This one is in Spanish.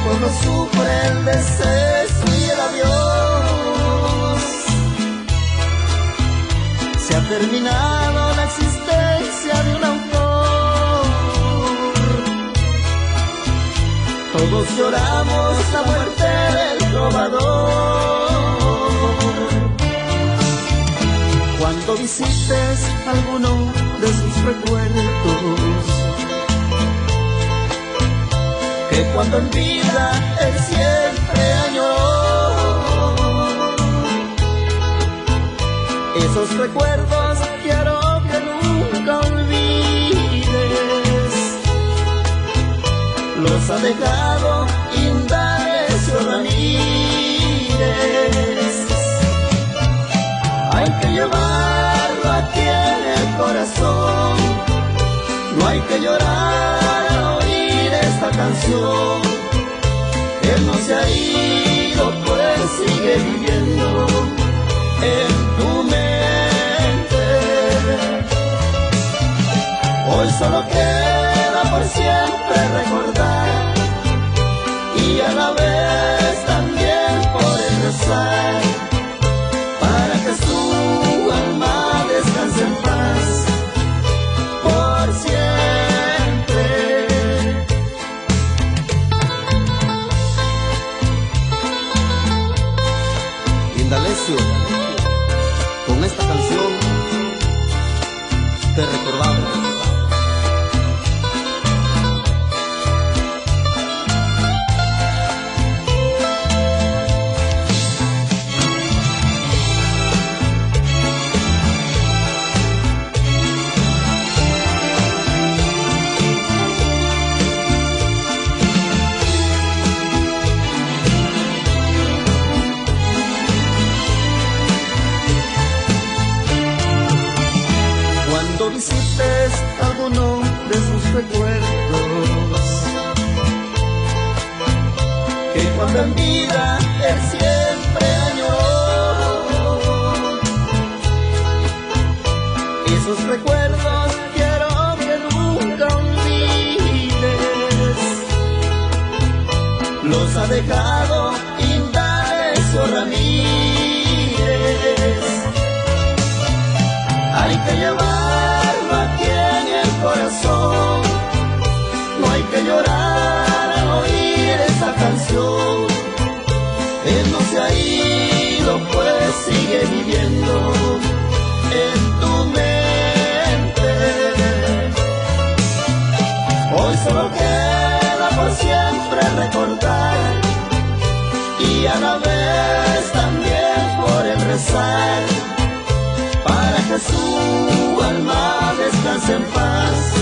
pueblo sufre el deceso y el adiós. Se ha terminado la existencia de un autor. Todos lloramos la muerte del trovador. Cuando visites alguno de sus recuerdos, que cuando en vida él siempre añoró, esos recuerdos quiero que nunca olvides. Los ha dejado Indalecio Ramírez. Hay que llevarlo aquí en el corazón, no hay que llorar al oír esta canción. Él no se ha ido, pues sigue viviendo en tu mente. Hoy solo queda por siempre recordar y a la vez también por el rezar, para que su alma descanse en paz por siempre. Indalecio, con esta canción te recordamos. Cuando visites alguno de sus recuerdos, que cuando en vida él siempre añoró, esos recuerdos quiero que nunca olvides. Los ha dejado Indalecio Ramírez. Hay que llevarlo aquí en el corazón, no hay que llorar al oír esa canción. Él no se ha ido, pues sigue viviendo en tu mente. Hoy solo queda por siempre recordar y a la vez también por el rezar, para que su alma descanse en paz